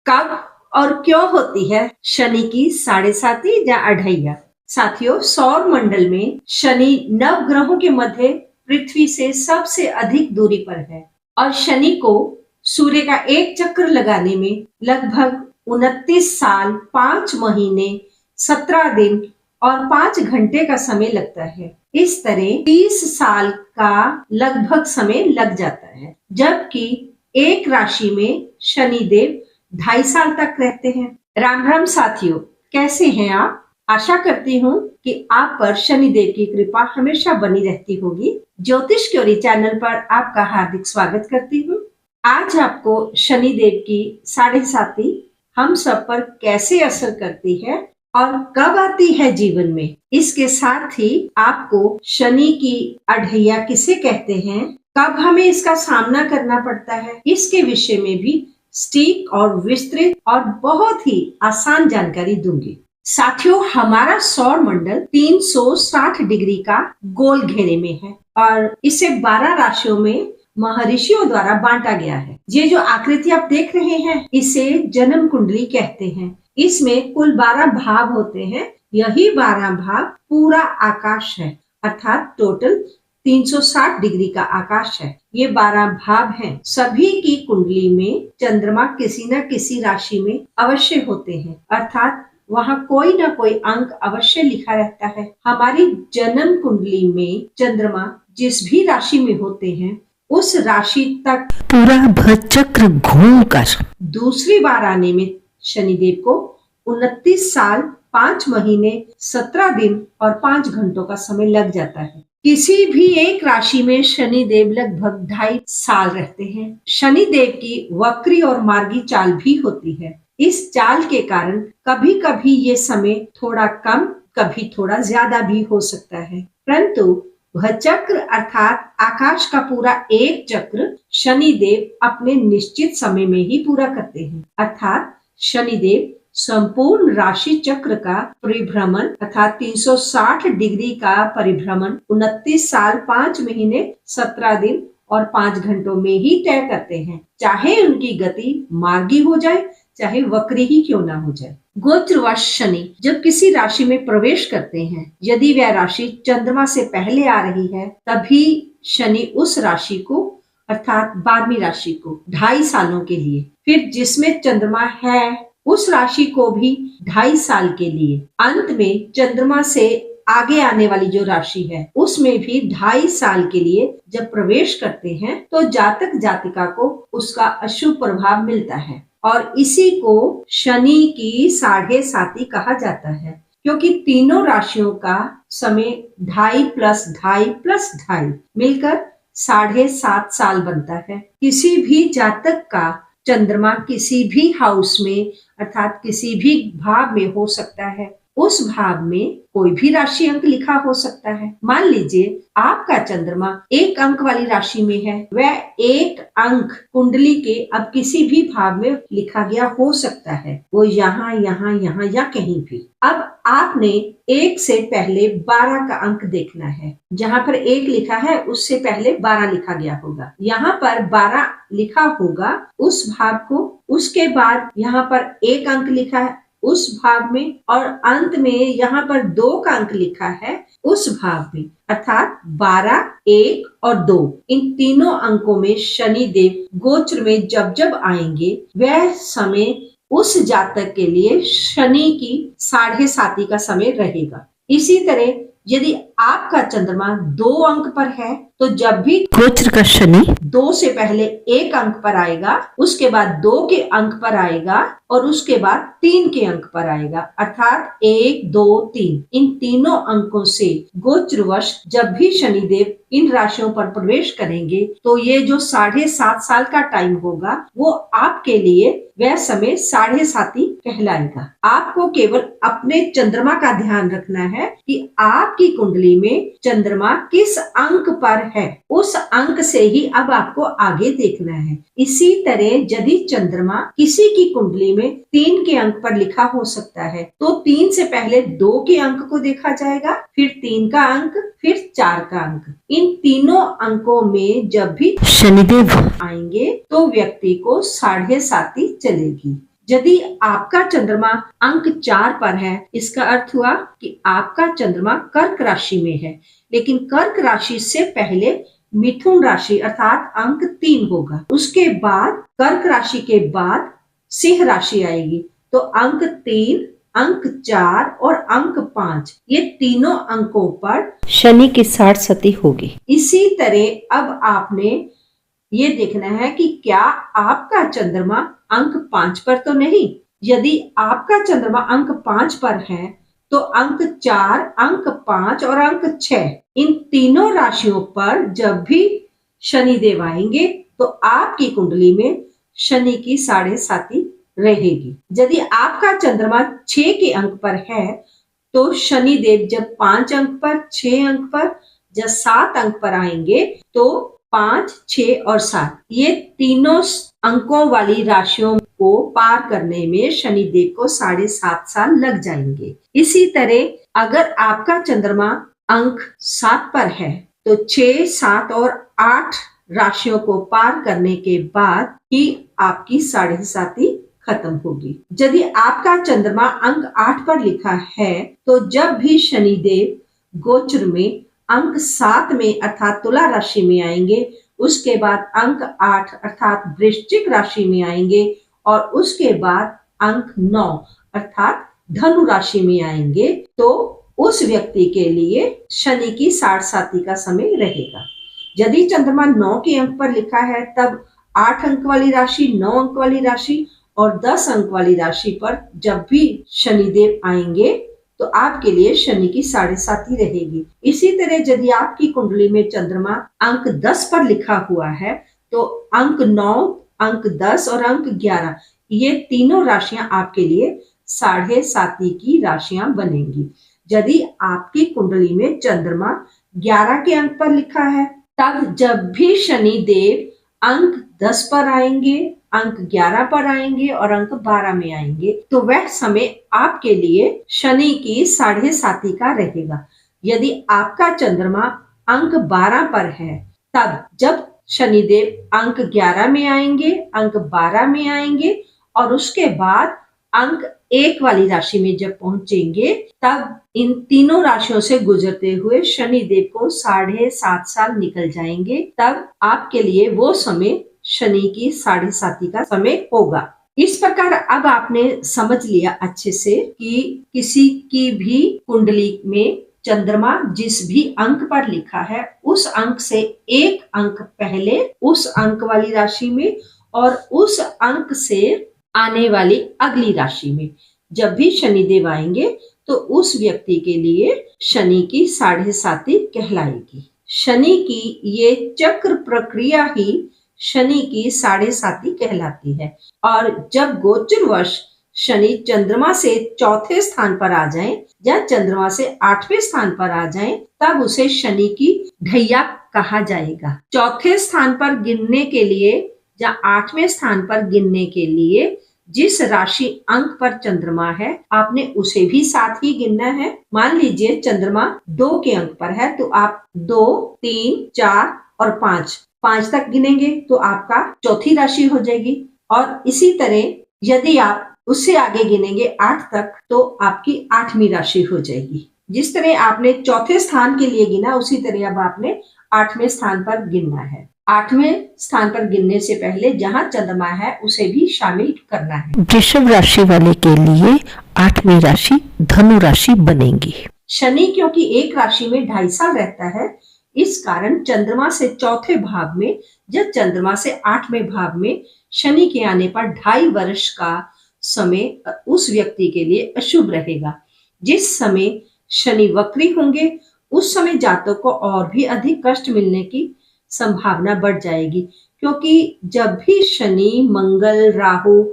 कब और क्यों होती है शनि की साढ़े साती या अढ़ैया? साथियों, सौर मंडल में शनि नव ग्रहों के मध्य पृथ्वी से सबसे अधिक दूरी पर है और शनि को सूर्य का एक चक्र लगाने में लगभग 29 साल 5 महीने 17 दिन और 5 घंटे का समय लगता है। इस तरह 30 साल का लगभग समय लग जाता है, जबकि एक राशि में शनिदेव 2.5 साल तक रहते हैं। राम राम साथियों, कैसे हैं आप? आशा करती हूँ कि आप पर शनिदेव की कृपा हमेशा बनी रहती होगी। ज्योतिष क्योरी चैनल पर आपका हार्दिक स्वागत करती हूँ। आज आपको शनिदेव की साढ़े साती हम सब पर कैसे असर करती है और कब आती है जीवन में, इसके साथ ही आपको शनि की अढ़ैया किसे कहते हैं, कब हमें इसका सामना करना पड़ता है, इसके विषय में भी सटीक और विस्तृत और बहुत ही आसान जानकारी दूंगी। साथियों, हमारा सौर मंडल 360 डिग्री का गोल घेरे में है और इसे 12 राशियों में महर्षियों द्वारा बांटा गया है। ये जो आकृति आप देख रहे हैं, इसे जन्म कुंडली कहते हैं। इसमें कुल 12 भाव होते हैं। यही 12 भाव पूरा आकाश है, अर्थात टोटल 360 डिग्री का आकाश है। ये 12 भाव हैं। सभी की कुंडली में चंद्रमा किसी न किसी राशि में अवश्य होते हैं, अर्थात वहाँ कोई ना कोई अंक अवश्य लिखा रहता है। हमारी जन्म कुंडली में चंद्रमा जिस भी राशि में होते हैं, उस राशि तक पूरा भचक्र घूमकर दूसरी बार आने में शनिदेव को 29 साल 5 महीने 17 दिन और 5 घंटों का समय लग जाता है। किसी भी एक राशि में शनिदेव लगभग 2.5 साल रहते हैं। शनिदेव की वक्री और मार्गी चाल भी होती है। इस चाल के कारण कभी कभी ये समय थोड़ा कम, कभी थोड़ा ज्यादा भी हो सकता है, परंतु वह चक्र अर्थात आकाश का पूरा एक चक्र शनिदेव अपने निश्चित समय में ही पूरा करते हैं। अर्थात शनिदेव संपूर्ण राशि चक्र का परिभ्रमण अर्थात 360 डिग्री का परिभ्रमण 29 साल 5 महीने 17 दिन और 5 घंटों में ही तय करते हैं, चाहे उनकी गति मार्गी हो जाए, चाहे वक्री ही क्यों ना हो जाए। गोचरवश शनि जब किसी राशि में प्रवेश करते हैं, यदि वह राशि चंद्रमा से पहले आ रही है, तभी शनि उस राशि को अर्थात 12वीं राशि को 2.5 सालों के लिए, फिर जिसमें चंद्रमा है उस राशि को भी 2.5 साल के लिए, अंत में चंद्रमा से आगे आने वाली जो राशि है उसमें भी 2.5 साल के लिए जब प्रवेश करते हैं, तो जातक जातिका को उसका अशुभ प्रभाव मिलता है और इसी को शनि की साढ़े साती कहा जाता है, क्योंकि तीनों राशियों का समय 2.5 + 2.5 + 2.5 मिलकर 7.5 साल बनता है। किसी भी जातक का चंद्रमा किसी भी हाउस में अर्थात किसी भी भाव में हो सकता है। उस भाव में कोई भी राशि अंक लिखा हो सकता है। मान लीजिए आपका चंद्रमा 1 अंक वाली राशि में है, वह 1 अंक कुंडली के अब किसी भी भाव में लिखा गया हो सकता है, वो यहाँ यहाँ यहाँ या कहीं भी। अब आपने 1 से पहले 12 का अंक देखना है। जहाँ पर 1 लिखा है उससे पहले 12 लिखा गया होगा। यहाँ पर 12 लिखा होगा उस भाव को, उसके बाद यहाँ पर 1 अंक लिखा है उस भाव में और अंत में यहाँ पर 2 का अंक लिखा है उस भाव में, अर्थात 12, 1 और 2 इन तीनों अंकों में शनिदेव गोचर में जब जब आएंगे, वह समय उस जातक के लिए शनि की साढ़े साती का समय रहेगा। इसी तरह यदि आपका चंद्रमा 2 अंक पर है, तो जब भी गोचर का शनि 2 से पहले 1 अंक पर आएगा, उसके बाद 2 के अंक पर आएगा और उसके बाद 3 के अंक पर आएगा, अर्थात 1, 2, 3 इन तीनों अंकों से गोचरवश जब भी शनिदेव इन राशियों पर प्रवेश करेंगे, तो ये जो 7.5 साल का टाइम होगा वो आपके लिए वह समय साढ़े साती कहलाएगा। आपको केवल अपने चंद्रमा का ध्यान रखना है कि आपकी कुंडली में चंद्रमा किस अंक पर है, उस अंक से ही अब आपको आगे देखना है। इसी तरह यदि चंद्रमा किसी की कुंडली में 3 के अंक पर लिखा हो सकता है, तो 3 से पहले 2 के अंक को देखा जाएगा, फिर 3 का अंक, फिर 4 का अंक। इन तीनों अंकों में जब भी शनिदेव आएंगे तो व्यक्ति को साढ़े साती चलेगी। यदि आपका चंद्रमा अंक 4 पर है, इसका अर्थ हुआ कि आपका चंद्रमा कर्क राशि में है, लेकिन कर्क राशि से पहले मिथुन राशि अर्थात अंक 3 होगा। उसके बाद कर्क राशि के बाद सिंह राशि आएगी, तो अंक 3, अंक 4 और अंक 5 ये तीनों अंकों पर शनि की 60 सती होगी। इसी तरह अब आपने ये देखना है कि क्या आपका चंद्रमा अंक 5 पर तो नहीं। यदि आपका चंद्रमा अंक 5 पर है तो अंक 4, अंक 5 और अंक 6 इन तीनों राशियों पर जब भी शनिदेव आएंगे तो आपकी कुंडली में शनि की 7.5 रहेगी। यदि आपका चंद्रमा 6 के अंक पर है तो शनिदेव जब 5 अंक पर, 6 अंक पर या 7 अंक पर आएंगे तो 5, 6 और 7 ये तीनों अंकों वाली राशियों को पार करने में शनिदेव को 7.5 साल लग जाएंगे। इसी तरह अगर आपका चंद्रमा अंक 7 पर है तो 6, 7 और 8 राशियों को पार करने के बाद ही आपकी 7.5 खत्म होगी। यदि आपका चंद्रमा अंक 8 पर लिखा है तो जब भी शनिदेव गोचर में अंक 7 में अर्थात तुला राशि में आएंगे, उसके बाद अंक 8 अर्थात वृश्चिक राशि में आएंगे और उसके बाद अंक 9 अर्थात धनु राशि में आएंगे, तो उस व्यक्ति के लिए शनि की 7.5 का समय रहेगा। यदि चंद्रमा 9 के अंक पर लिखा है तब 8 अंक वाली राशि, 9 अंक वाली राशि और 10 अंक वाली राशि पर जब भी शनिदेव आएंगे तो आपके लिए शनि की 7.5 रहेगी। इसी तरह यदि आपकी कुंडली में चंद्रमा अंक 10 पर लिखा हुआ है तो अंक 9, अंक 10 और अंक 11 ये तीनों राशियां आपके लिए 7.5 की राशियां बनेंगी। यदि आपकी कुंडली में चंद्रमा 11 के अंक पर लिखा है तब जब भी शनि देव अंक 10 पर आएंगे, अंक 11 पर आएंगे और अंक 12 में आएंगे तो वह समय आपके लिए शनि की 7.5 का रहेगा। यदि आपका चंद्रमा अंक 12 पर है तब जब शनिदेव अंक 11 में आएंगे, अंक 12 में आएंगे और उसके बाद अंक 1 वाली राशि में जब पहुंचेंगे तब इन तीनों राशियों से गुजरते हुए शनिदेव को 7.5 साल निकल जाएंगे। तब आपके लिए वो समय शनि की 7.5 का समय होगा। इस प्रकार अब आपने समझ लिया अच्छे से कि किसी की भी कुंडली में चंद्रमा जिस भी अंक पर लिखा है उस अंक से 1 अंक पहले उस अंक वाली राशि में और उस अंक से आने वाली अगली राशि में जब भी शनिदेव आएंगे तो उस व्यक्ति के लिए शनि की 7.5 कहलाएगी। शनि की ये चक्र प्रक्रिया ही शनि की 7.5 कहलाती है। और जब गोचरवश शनि चंद्रमा से 4थे स्थान पर आ जाए या चंद्रमा से 8वें स्थान पर आ जाए तब उसे शनि की ढैया कहा जाएगा। 4थे स्थान पर गिनने के लिए या 8वें स्थान पर गिनने के लिए जिस राशि अंक पर चंद्रमा है आपने उसे भी साथ ही गिनना है। मान लीजिए चंद्रमा 2 के अंक पर है तो आप 2, 3, 4 और 5 तक गिनेंगे तो आपका चौथी राशि हो जाएगी। और इसी तरह यदि आप उससे आगे गिनेंगे 8 तक तो आपकी 8वीं राशि हो जाएगी। जिस तरह आपने 4थे स्थान के लिए गिना उसी तरह अब आपने 8वें स्थान पर गिनना है। 8वें स्थान पर गिनने से पहले जहां चंद्रमा है उसे भी शामिल करना है। वृषभ राशि वाले के लिए 8वीं राशि धनु राशि बनेगी। शनि क्योंकि एक राशि में 2.5 साल रहता है, इस कारण चंद्रमा से 4थे भाव में या चंद्रमा से 8वें भाव में शनि के आने पर 2.5 वर्ष का समय उस व्यक्ति के लिए अशुभ रहेगा। जिस समय शनि वक्री होंगे उस समय जातक को और भी अधिक कष्ट मिलने की संभावना बढ़ जाएगी, क्योंकि जब भी शनि, मंगल, राहु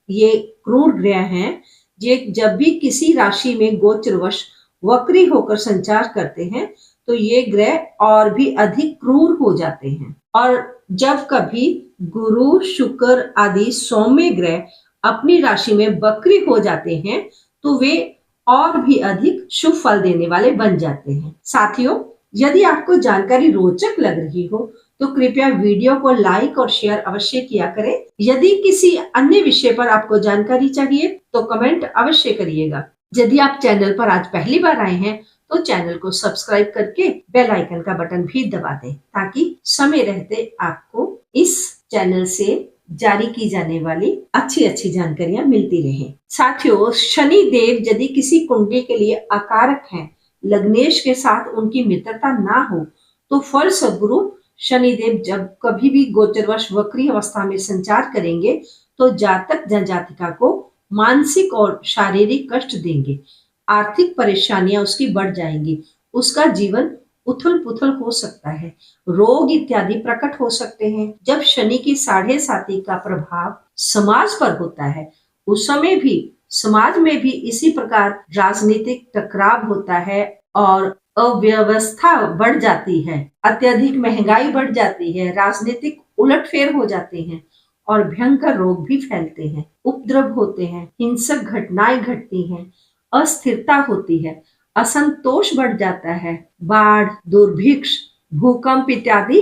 ये क्रूर ग्रह हैं, ये जब भी किसी राशि में गोचरवश वक्री होकर संचार करते हैं तो ये ग्रह और भी अधिक क्रूर हो जाते हैं। और जब कभी गुरु, शुक्र आदि सौम्य ग्रह अपनी राशि में वक्री हो जाते हैं तो वे और भी अधिक शुभ फल देने वाले बन जाते हैं। साथियों, यदि आपको जानकारी रोचक लग रही हो तो कृपया वीडियो को लाइक और शेयर अवश्य किया करें। यदि किसी अन्य विषय पर आपको जानकारी चाहिए तो कमेंट अवश्य करिएगा। यदि आप चैनल पर आज पहली बार आए हैं तो चैनल को सब्सक्राइब करके बेल आइकन का बटन भी दबा दें ताकि समय रहते आपको इस चैनल से जारी की जाने वाली अच्छी जानकारियां मिलती रहें। साथियों, शनि देव यदि किसी कुंडली के लिए अकारक हैं, लग्नेश के साथ उनकी मित्रता ना हो तो फलस्वरूप शनिदेव जब कभी भी गोचरवश वक्री अवस्था में संचार करेंगे तो जातक जातिका को मानसिक और शारीरिक कष्ट देंगे। आर्थिक परेशानियां उसकी बढ़ जाएंगी, उसका जीवन उथल पुथल हो सकता है, रोग इत्यादि प्रकट हो सकते हैं। जब शनि की 7.5 का प्रभाव समाज पर होता है उस समय भी समाज में भी इसी प्रकार राजनीतिक टकराव होता है और अव्यवस्था बढ़ जाती है, अत्यधिक महंगाई बढ़ जाती है, राजनीतिक उलटफेर हो जाते हैं और भयंकर रोग भी फैलते हैं, उपद्रव होते हैं, हिंसक घटनाएं घटती हैं, अस्थिरता होती है, असंतोष बढ़ जाता है, बाढ़, दुर्भिक्ष, भूकंप इत्यादि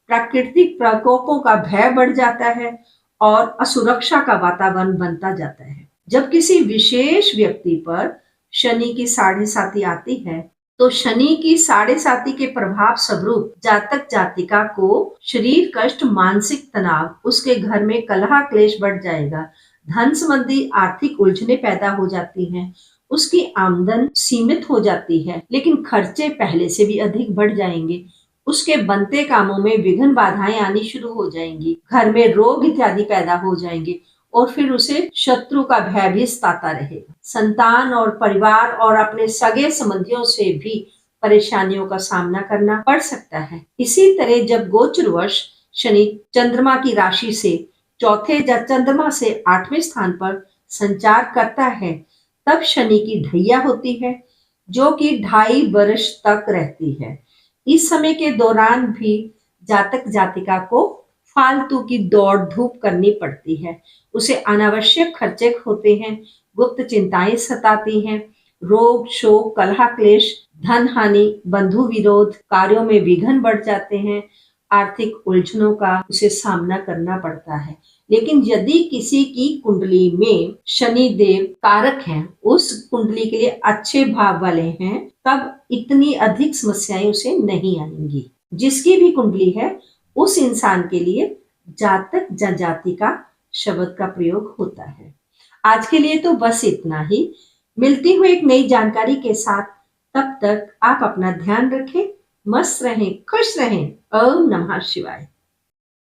प्राकृतिक प्रकोपों का भय बढ़ जाता है और असुरक्षा का वातावरण बनता जाता है। जब किसी विशेष व्यक्ति पर शनि की 7.5 आती है तो शनि की 7.5 के प्रभाव स्वरूप जातक जातिका को शरीर कष्ट, मानसिक तनाव, उसके घर में कलह क्लेश बढ़ जाएगा, धन संबंधी आर्थिक उलझने पैदा हो जाती हैं, उसकी आमदन सीमित हो जाती है लेकिन खर्चे पहले से भी अधिक बढ़ जाएंगे, उसके बनते कामों में विघ्न बाधाएं आनी शुरू हो जाएंगी, घर में रोग इत्यादि पैदा हो जाएंगे और फिर उसे शत्रु का भय भी सताता रहेगा। संतान और परिवार और अपने सगे संबंधियों से भी परेशानियों का सामना करना पड़ सकता है। इसी तरह जब गोचरवश शनि चंद्रमा की राशि से चौथे या चंद्रमा से 8वें स्थान पर संचार करता है तब शनि की ढैया होती है जो कि 2.5 वर्ष तक रहती है। इस समय के दौरान भी जातक जातिका को फालतू की दौड़ धूप करनी पड़ती है, उसे अनावश्यक खर्चे होते हैं, गुप्त चिंताएं सताती हैं, रोग, शोक, कलह क्लेश, धन हानि, बंधु विरोध, कार्यों में विघ्न बढ़ जाते हैं, आर्थिक उलझनों का उसे सामना करना पड़ता है। लेकिन यदि किसी की कुंडली में शनि देव कारक हैं, उस कुंडली के लिए अच्छे भाव वाले हैं, तब इतनी अधिक समस्याएं उसे नहीं आएंगी। जिसकी भी कुंडली है उस इंसान के लिए जातक जातिका शब्द का प्रयोग होता है। आज के लिए तो बस इतना ही। मिलती हुई एक नई जानकारी के साथ, तब तक आप अपना ध्यान रखें, मस्त रहें, खुश रहें। ओम नमः शिवाय।